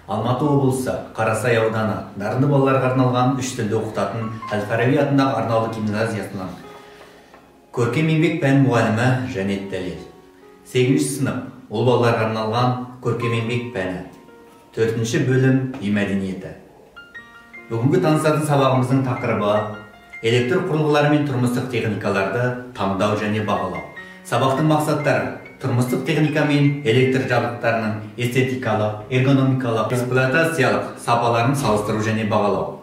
Алматы облысы Қарасай ауданы дарынды балаларға арналған 3 тілде оқытатын Әл-Фараби атындағы арнаулы гимназиясынан көркем еңбек пән мұғалімі Жанет Дәлел. 8-ші сынып ол балаларға арналған көркем еңбек пәні. 4-ші бөлім үй мәдениеті. Бүгінгі танысатын сабағымыздың тақырыбы электр құрылғылары мен тұрмыстық техникаларды таңдау және бағалау. Сабақтың мақсаттары тұрмыстық техника мен электр жабдықтарының эстетикалық, эргономикалық, эксплуатациялық сапаларын салыстыру және бағалау.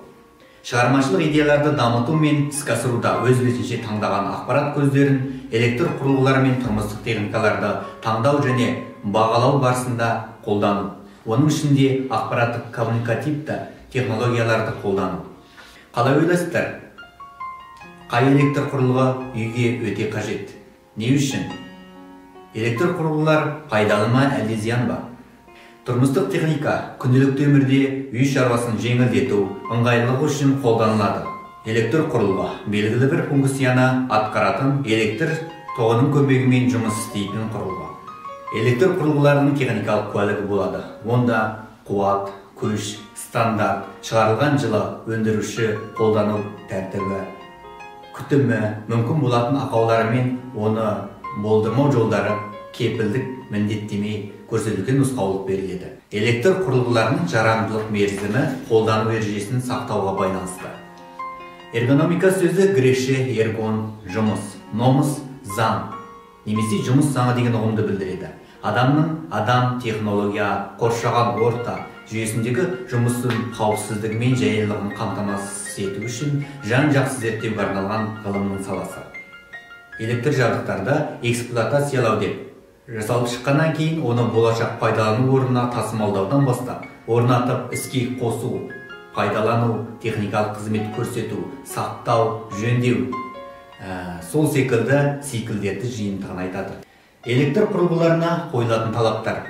Шығармашылық идеяларды дамыту мен іске асыруда өз бетінше таңдаған ақпарат көздерін электр құрылғылары мен тұрмыстық техникаларды таңдау және бағалау барысында қолдану. Оның ішінде ақпараттық коммуникативті технологияларды қолдану. Қалай ойлайсыздар? Қай электр құрылғы үйге өте қажет? Не үшін? Электр құрылғылар пайдалы ма, әлде зиян ба? Тұрмыстық техника күнделікті өмірде үй шаруасын жеңілдету, ыңғайлылығы үшін қолданылады. Электр құрылғы белгілі бір функцияны атқаратын электр тоғының көмегімен жұмыс істейтін құрылғы. Электр құрылғыларының техникалық куәлігі болады. Онда қуат, күш, стандарт, шығарылған жылы, өндіруші, қолдану тәртібі, күтімі, мүмкін болатын ақаулары мен оны болдырмау жолдары, кепілдік, міндеттеме көрсетілген нұсқаулық беріледі. Электр құрылғыларының жарамдылық мерзімі қолдану ережесін сақтауға байланысты. Эргономика сөзі грекше эргон, жұмыс, номос, заң, немесе жұмыс заңы деген ұғымды білдіреді. Адамның адам технология, қоршаған орта жүйесіндегі жұмыстың қауіпсіздігі мен жайлылығын қамтамасыз ету үшін жан-жақты зерттеуге арналған ғылымның саласы. Электр жабдықтарды эксплуатациялау деп жасалып шыққаннан кейін оны болашақ пайдалану орнына тасымалдаудан бастап орнатып іске қосу, пайдалану, техникалық қызмет көрсету, сақтау, жөндеу, сол секілді циклдерді жиынтығын айтады. Электр құрылғыларына қойылатын талаптар: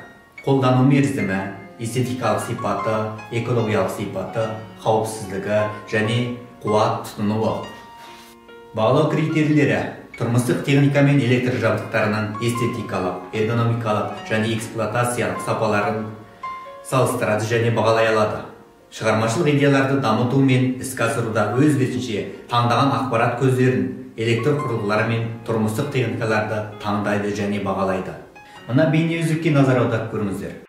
қолдану мерзімі, эстетикалық сипаты, экологиялық сипаты, қауіпсіздігі және қуат тұтынуы. Бағалау критерийлері: тұрмыстық техника мен электр жабдықтарының эстетикалық, эргономикалық және эксплуатациялық сапаларын салыстырады және бағалай алады. Шығармашылық идеяларды дамыту мен іске асыруда өз бетінше таңдаған ақпарат көздерін электр құрылғылары мен тұрмыстық техникаларды таңдайды және бағалайды. Мына бейне үзікке назар аударып көріңіздер.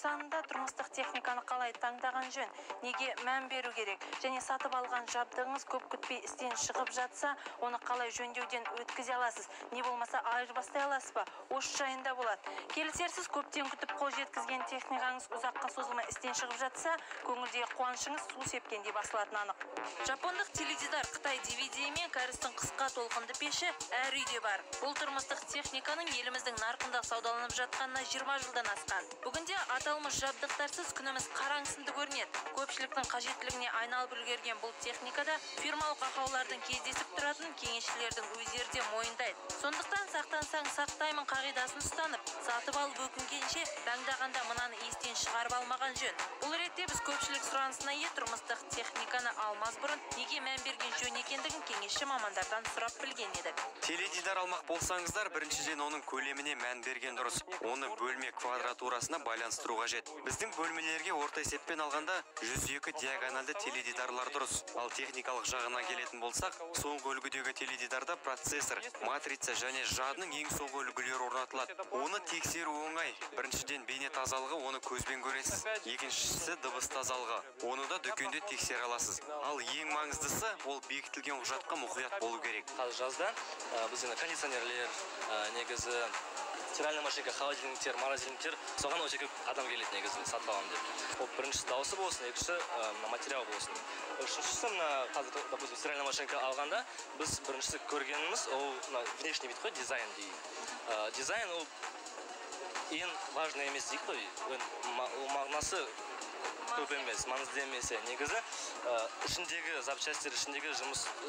Санында тұрмыстық техниканы қалай таңдаған жөн, неге мән беру керек, және сатып алған жабдығыңыз көп күтпей істен шығып жатса, оны қалай жөндеуден өткізе аласыз, не болмаса айырбастай аласыз ба? Осы жайында болады. Келісерсіз, көптен күтіп қол жеткізген техникаңыз ұзаққа созылмай істен шығып жатса, көңілдегі қуанышыңыз су сепкендей басылатыны анық. Жапондық теледидар, Қытай DVD мен кәрістің қысқа толқынды пеші әр үйде бар. Бұл тұрмыстық техниканың еліміздің нарқында саудаланып жатқанына 20 жылдан асқан. Бүгінде аталмыш жабдықтарсыз күніміз қараңсынды көрінеді. Көпшіліктің қажеттілігіне айналып үлгерген бұл техникада фирмалық ақаулардың кездесіп тұратын кеңесшілердің өздері де мойындайды. Сондықтан сақтансаң сақтаймын қағидасын ұстанып, сатып алып өкінгенше таңдағанда мынаны естен шығарып алмаған жөн. Бұл ретте біз көпшілік сұранысына ие тұрмыстық техниканы алмас бұрын неге мән берген жөн екендігін кеңесші мамандардан сұрап білген едік. Теледидар алмақ болсаңыздар, біріншіден оның көлеміне мән берген дұрыс. Оны бөлме квадратурасына байланыстыру қажет. Біздің бөлмелерге орта есеппен алғанда 102 диагоналды теледидарлар дұрыс. Ал техникалық жағына келетін болсақ, соңғы үлгідегі теледидарда процессор, матрица және жадының ең соңғы үлгілері орнатылады. Оны тексеру оңай. Біріншіден бейне тазалығы, оны көзбен көресіз. Екіншісі дыбыс тазалығы. Оны да дүкенде тексере аласыз. Ал ең маңыздысы, ол бекітілген құжатқа мұқият болу керек. Қазір жазда біздің кондиционерлер, негізі стиральная машинка, холодильниктер, морозильниктер, соған өте көп адам келеді негізі сатып аламын деп. Ол біріншісі дауысы болсын, екіншісі материал болсын. Үшіншісі қазір, допустим, стиральная машинка алғанда біз біріншісі көргеніміз ол внешний вид қой, дизайн дейді. Дизайн ол ең важный емес дейді қой. Ол мағынасы көп емес, маңызды емес. Негізі ішіндегі запчастер, ішіндегі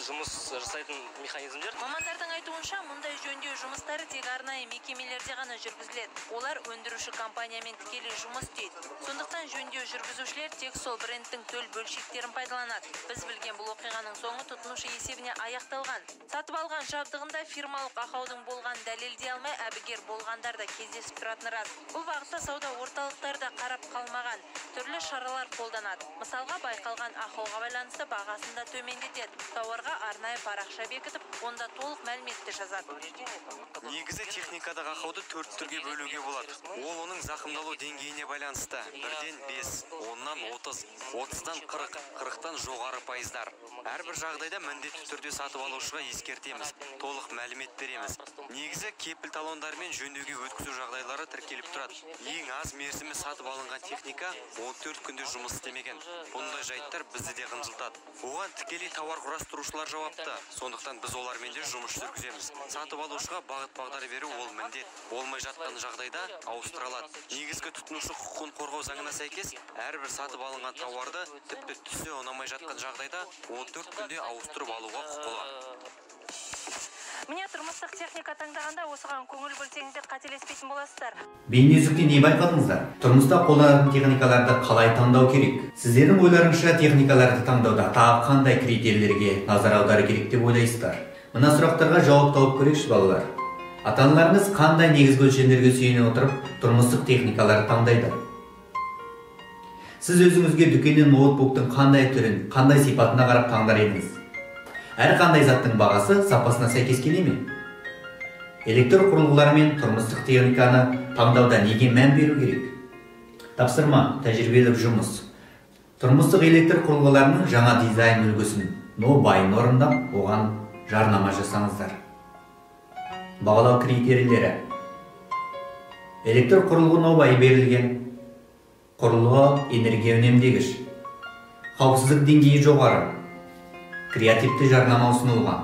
жұмыс жасайтын механизмдер. Мамандардың айтуынша, мұндай жөн жөндеу жұмыстары тек арнайы мекемелерде ғана жүргізіледі. Олар өндіруші компаниямен тікелей жұмыс істейді. Сондықтан жөндеу жүргізушілер тек сол брендтің төл бөлшектерін пайдаланады. Біз білген бұл оқиғаның соңы тұтынушы есебіне аяқталған. Сатып алған жабдығында фирмалық ақаудың болған дәлелдей алмай әбігер болғандар да кездесіп тұратыны рас. Бұл бағытта сауда орталықтарда қарап қалмаған, түрлі шаралар қолданады. Мысалға, байқалған ақауға байланысты бағасын да төмендетеді. Тауарға арнайы парақша бекітіп, онда толық мәліметті жазады. Негізі техникадағы ақауды 4 түрге бөлуге болады. Ол оның зақымдалу деңгейіне байланысты. 1-ден 5, 10-нан 30, 30-дан 40, 40-тан жоғары пайыздар. Әрбір жағдайда міндетті түрде сатып алушыға ескертеміз, толық мәлімет береміз. Негізі кепіл талондармен жөндеуге өткізу жағдайлары тіркеліп тұрады. Ең аз мерзімі сатып алынған техника 14 күнде жұмыс істемеген. Бұндай жайттар бізді де қынжылтады. Оған тікелей тауар құрастырушылар жауапты. Сондықтан біз олармен де жұмыс жүргіземіз. Сатып алушыға бағыт-бағдар беру ол міндет. Болмай жатқан жағдайда ауыстырылады. Негізгі тұтынушы құқығын қорғау заңына сәйкес, әрбір сатып алынған тауарды тіпті түсі ұнамай жатқан жағдайда 14 күнде ауыстырып алуға құқылы. Міне тұрмыстық техника таңдағанда осыған көңіл бөлсеңіздер қателеспейтін боласыздар. Бейнеүздікте не байқадыңыздар? Тұрмыста қолданатын техникаларды қалай таңдау керек? Сіздердің ойларыңызша техникаларды таңдауда тағы қандай критерийлерге назар аудару керек деп ойлайсыздар? Мына сұрақтарға жауап тауып көрейікші балалар. Ата-аналарыңыз қандай негізгі өлшемдерге сүйене отырып тұрмыстық техникаларды таңдайды? Сіз өзіңізге дүкеннен ноутбуктың қандай түрін, қандай сипатына қарап таңдар едіңіз? Әр қандай заттың бағасы сапасына сәйкес келе ме? Электр құрылғылары мен тұрмыстық техниканы таңдауда неге мән беру керек? Тапсырма, тәжірибелік жұмыс. Тұрмыстық электр құрылғыларының жаңа дизайн үлгісін, нобайын орындап, оған жарнама жасаңыздар. Бағалау критерийлері. Электр құрылғы нобайы берілген. Құрылғы энергия үнемдегіш. Қауіпсіздік деңгейі жоғары. Креативті жарнама ұсынылған.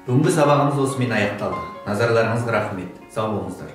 Бүгінгі сабағымыз осымен аяқталды. Назарларыңызға рахмет. Сау болыңыздар.